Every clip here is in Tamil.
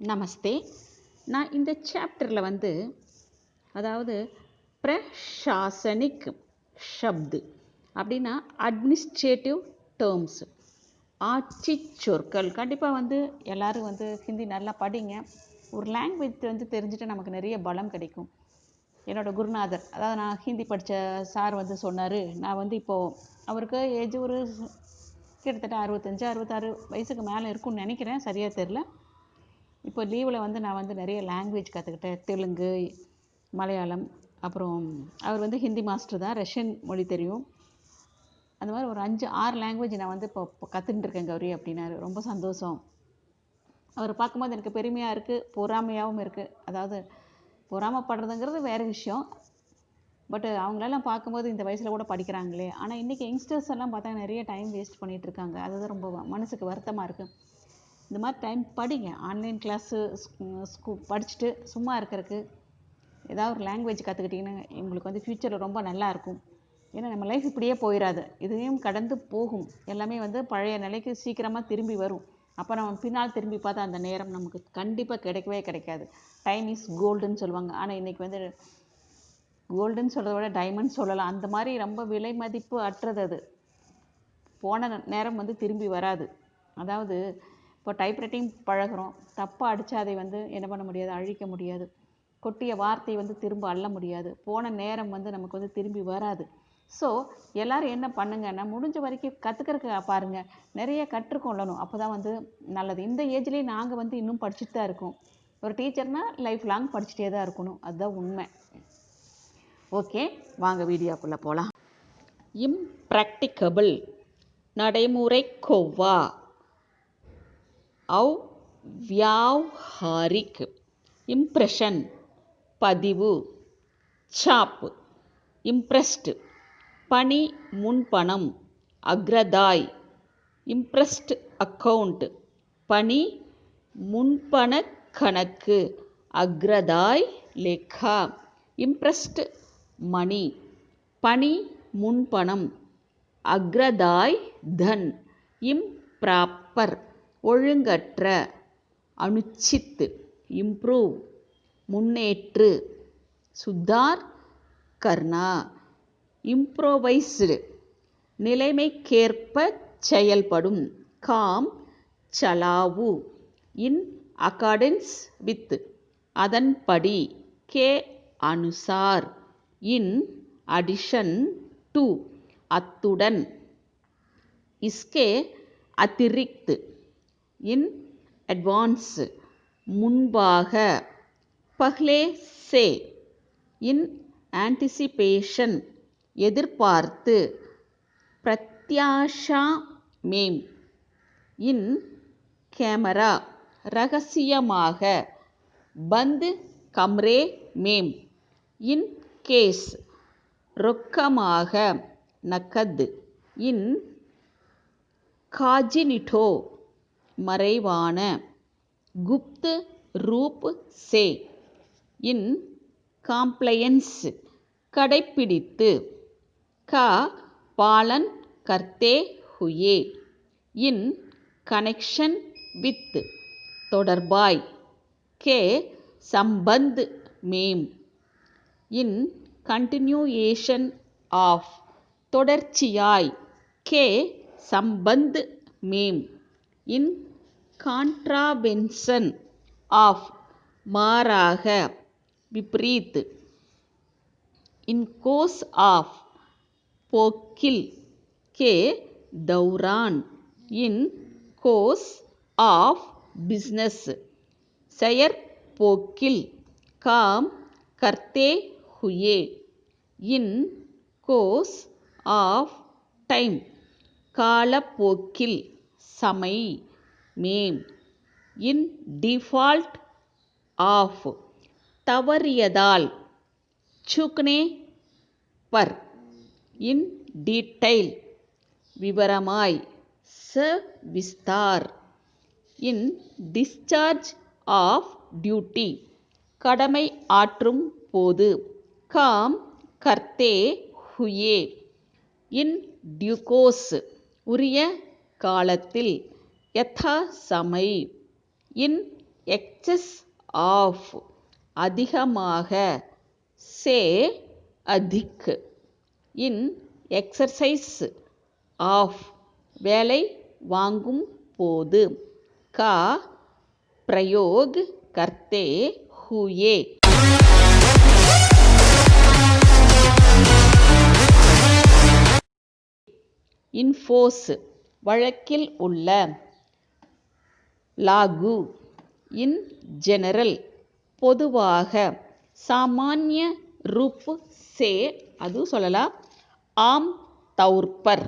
நமஸ்தே. நான் இந்த சாப்டரில் அதாவது பிரஷாசனிக் ஷப்து அப்படின்னா அட்மினிஸ்ட்ரேட்டிவ் டேர்ம்ஸ், ஆட்சி சொற்கள். கண்டிப்பாக எல்லோரும் ஹிந்தி நல்லா படிங்க. ஒரு லாங்குவேஜ் தெரிஞ்சுட்டு நமக்கு நிறைய பலம் கிடைக்கும். என்னோடய குருநாதர், அதாவது நான் ஹிந்தி படித்த சார் சொன்னார். நான் இப்போது அவருக்கு ஏஜ் ஒரு கிட்டத்தட்ட 65-66 வயசுக்கு மேலே இருக்கும்னு நினைக்கிறேன், சரியாக தெரில. இப்போ லீவில் நான் நிறைய லாங்குவேஜ் கற்றுக்கிட்டேன். தெலுங்கு, மலையாளம், அப்புறம் அவர் ஹிந்தி மாஸ்டர் தான், ரஷ்யன் மொழி தெரியும். அந்த மாதிரி ஒரு 5-6 லாங்குவேஜ் நான் இப்போ கற்றுட்டுருக்கேன் கௌரி அப்படின்னாரு. ரொம்ப சந்தோஷம். அவர் பார்க்கும்போது எனக்கு பெருமையாக இருக்குது, பொறாமையாகவும் இருக்குது. அதாவது பொறாமைப்படுறதுங்கிறது வேறு விஷயம், பட் அவங்களெல்லாம் பார்க்கும்போது இந்த வயசில் கூட படிக்கிறாங்களே. ஆனால் இன்றைக்கி யங்ஸ்டர்ஸ் எல்லாம் பார்த்தா நிறைய டைம் வேஸ்ட் பண்ணிகிட்ருக்காங்க. அதுதான் ரொம்ப மனசுக்கு வருத்தமாக இருக்குது. இந்த மாதிரி டைம் படிங்க. ஆன்லைன் கிளாஸு படிச்சுட்டு சும்மா இருக்கிறதுக்கு ஏதாவது ஒரு லாங்குவேஜ் கற்றுக்கிட்டிங்கன்னா உங்களுக்கு ஃப்யூச்சரில் ரொம்ப நல்லாயிருக்கும். ஏன்னா நம்ம லைஃப் இப்படியே போயிடாது, இதையும் கடந்து போகும். எல்லாமே பழைய நிலைக்கு சீக்கிரமாக திரும்பி வரும். அப்போ நம்ம பின்னால் திரும்பி பார்த்தா அந்த நேரம் நமக்கு கண்டிப்பாக கிடைக்கவே கிடைக்காது. டைம் இஸ் கோல்டுன்னு சொல்லுவாங்க. ஆனால் இன்றைக்கி கோல்டுன்னு சொல்கிறத விட டைமண்ட் சொல்லலாம். அந்த மாதிரி ரொம்ப விலை மதிப்பு அற்றது. அது போன நேரம் திரும்பி வராது. அதாவது இப்போ டைப்ரைட்டிங் பழகிறோம், தப்பாக அடித்தா அதை என்ன பண்ண முடியாது, அழிக்க முடியாது. கொட்டிய வார்த்தையை திரும்ப அள்ள முடியாது. போன நேரம் நமக்கு திரும்பி வராது. ஸோ எல்லோரும் என்ன பண்ணுங்கன்னா, முடிஞ்ச வரைக்கும் கற்றுக்கிறதுக்கு பாருங்கள். நிறைய கற்றுக்கொள்ளணும். அப்போ தான் நல்லது. இந்த ஏஜ்லேயே நாங்கள் இன்னும் படிச்சுட்டு தான் இருக்கோம். ஒரு டீச்சர்னால் லைஃப் லாங் படிச்சுட்டே தான் இருக்கணும், அதுதான் உண்மை. ஓகே, வாங்க வீடியோக்குள்ளே போகலாம். இம்ப்ராக்டிகபிள் நடைமுறை கொவ்வா, அவ்வியாவஹாரிக் இம்ப்ரெஷன் பதிவு, சாப் இம்ப்ரெஸ்ட் பணி முன்பணம், அக்ரதாய் இம்ப்ரெஸ்ட் அக்கவுண்ட் பணி முன்பண கணக்கு, அக்ரதாய் லேக்கா இம்ப்ரெஸ்ட் மணி பணி முன்பணம், அக்ரதாய் தன் இம்ப்ராப்பர் ஒழுங்கற்ற, அனுச்சித் இம்ப்ரூவ் முன்னேற்று, சுதார் கர்னா இம்ப்ரோவைஸ்டு நிலைமைக்கேற்ப செயல்படும், காம் சலாவு இன் அக்கார்டன்ஸ் வித் அதன்படி, கே அனுசார் இன் அடிஷன் டு அத்துடன், இஸ்கே அதிரிக்த் இன் அட்வான்ஸ் முன்பாக, பஹ்லே சே இன் ஆன்டிசிபேஷன் எதிர்பார்த்து, பிரத்யாஷா மேம் இன் கேமரா இரகசியமாக, பந்த் கம்ரே மேம் இன் கேஸ் ரொக்கமாக, நகத் இன் காஜினிட்டோ மறைவான, குப்த் ரூப் சே இன் காம்ப்ளையன்ஸ் கடைப்பிடித்து, கா பாலன் கர்த்தே ஹுயே இன் கனெக்ஷன் வித் தொடர்பாய், கே சம்பந்த் மேம் இன் கண்டினியூயேஷன் ஆஃப் தொடர்ச்சியாய், கே சம்பந்த் மேம் இன் கான்ட்ராவென்ஷன் ஆஃப் மாறாக, விப்ரீத் இன் கோர்ஸ் ஆஃப் போக்கில், கே தௌரான் இன் கோர்ஸ் ஆஃப் பிஸ்னஸ் செயற்போக்கில், காம் கர்த்தே ஹுயே இன் கோர்ஸ் ஆஃப் டைம் காலப்போக்கில், சமை மேம் இன் டிஃபால்ட் ஆஃப் தவறியதால், சூக்னே பர் இன் டீட்டெயில் விவரமாய், சவிஸ்தார் இன் டிஸ்சார்ஜ் ஆஃப் டியூட்டி கடமை ஆற்றும் போது, காம் கர்த்தே ஹுயே இன் டியூகோஸ் உரிய காலத்தில், யதா சமை இன் எக்ஸஸ் ஆஃப் அதிகமாக, சே அதிக் இன் எக்ஸர்சைஸ் ஆஃப் வேலை வாங்கும் போது, கா பிரயோக் கர்த்தே ஹுயே. இன்ஃபோஸ் வழக்கில் உள்ள, லாகு இன் ஜெனரல் பொதுவாக, சாமானிய ரூப் சே அது சொல்லலாம், ஆம் தௌர் பர்.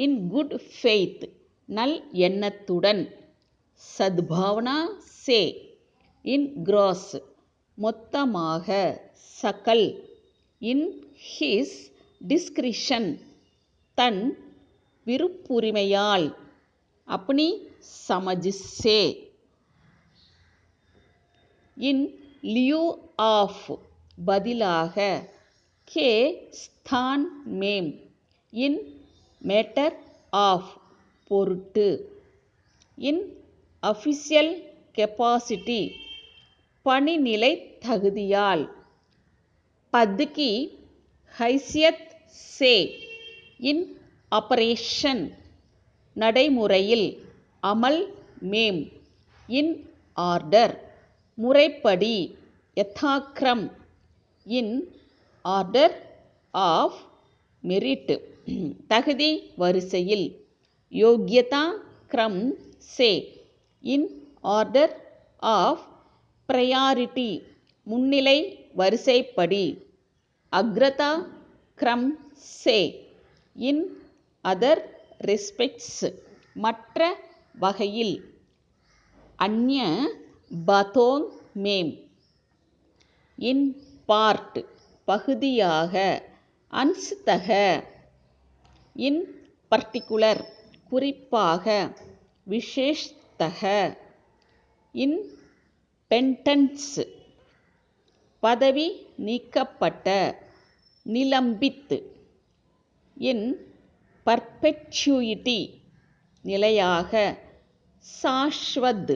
இன் குட் ஃபெய்த் நல் எண்ணத்துடன், சத்பாவனா சே இன் கிராஸ் மொத்தமாக, சகல் இன் ஹிஸ் டிஸ்கிரிஷன் தன் விருப்புரிமையால், அப்னி சமஜ் சே. இன் லியூ ஆஃப் பதிலாக, கே ஸ்தான் மேம் இன் மேட்டர் ஆஃப் பொருட்டு. இன் அஃபிஷியல் கெப்பாசிட்டி பணிநிலை தகுதியால், பத் கி ஹைசியத் சே இன் ஆபரேஷன் நடைமுறையில், அமல் மேம் இன் ஆர்டர் முறைப்படி, யதாக்ரம் இன் ஆர்டர் ஆஃப் மெரிட் தகுதி வரிசையில், யோக்யதா க்ரம் சே இன் ஆர்டர் ஆஃப் ப்ரையாரிட்டி முன்னிலை வரிசைப்படி, அக்ரதா க்ரம் சே இன் அதர் ரெஸ்பெக்ட்ஸ் மற்ற வகையில், அந்ய பாத்தோங் மேம் இன் பார்ட் பகுதியாக, அன்ஸ்தக இன் பர்டிகுலர் குறிப்பாக, விசேஷ்தக இன் பென்டன்ஸ் பதவி நீக்கப்பட்ட, நிலம்பித் இன் பர்பெச்சுயிட்டி நிலையாக, சாஷ்வத்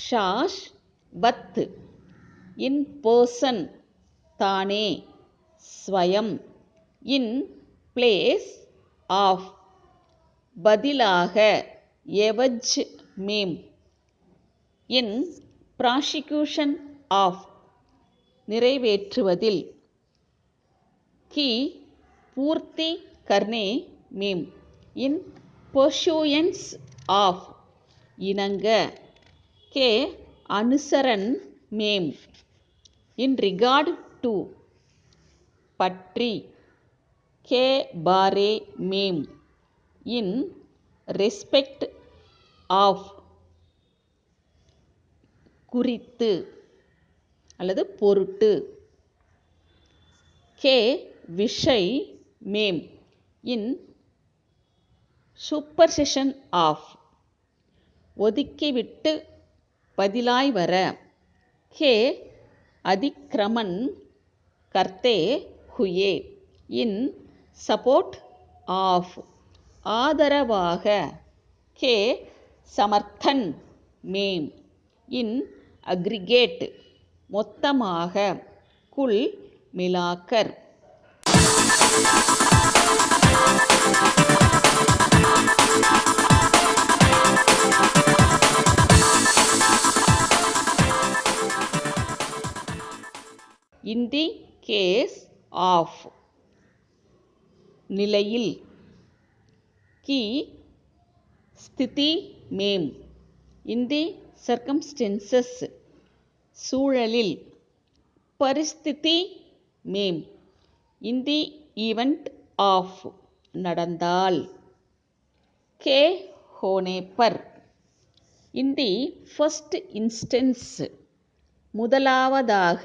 ஷாஷ்வத் இன் பர்சன் தானே, ஸ்வயம் இன் பிளேஸ் ஆஃப் பதிலாக, எவஜ் மேம் இன் ப்ராசிக்யூஷன் ஆஃப் நிறைவேற்றுவதில், கி பூர்த்தி கர்னே மேம் இன் பர்சூயன்ஸ் ஆஃப் இணங்க, கே அனுசரன் மேம் இன் ரிகார்ட் டு பற்றி, கே பாரே மேம் இன் ரெஸ்பெக்ட் ஆஃப் குறித்து அல்லது பொருட்டு, கே விஷய் மேம் இன் சூப்பர்செஷன் ஆஃப் ஒதுக்கிவிட்டு பதிலாய் வர, கே அதிக்ரமன் கர்த்தே ஹுயே இன் சப்போர்ட் ஆஃப் ஆதரவாக, கே சமர்த்தன் மேம் இன் அக்ரிகேட் மொத்தமாக, குல் மிலாக்கர். In the case of நிலையில், கி ஸ்திதி மேம் in the circumstances சூழலில், பரிஸ்திதி மேம் in the event of நடந்தால், கே ஹோனே பர் in the first instance முதலாவதாக,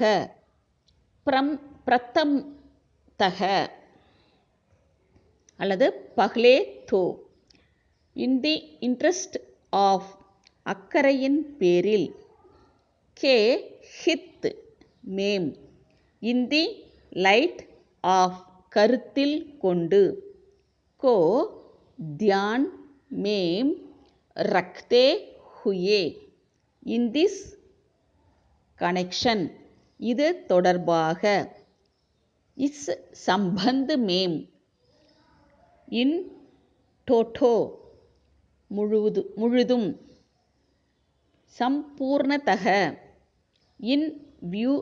பிரதம் தக அல்லது பஹ்லே தோ இன் தி இன்ட்ரெஸ்ட் ஆஃப் அக்கறையின் பேரில், கே ஹித் மேம் இன் தி லைட் ஆஃப் கருத்தில் கொண்டு को ध्यान में रखते हुए in this connection இது தொடர்பாக इस संबंध में in toto முழுதும் संपूर्णतः in view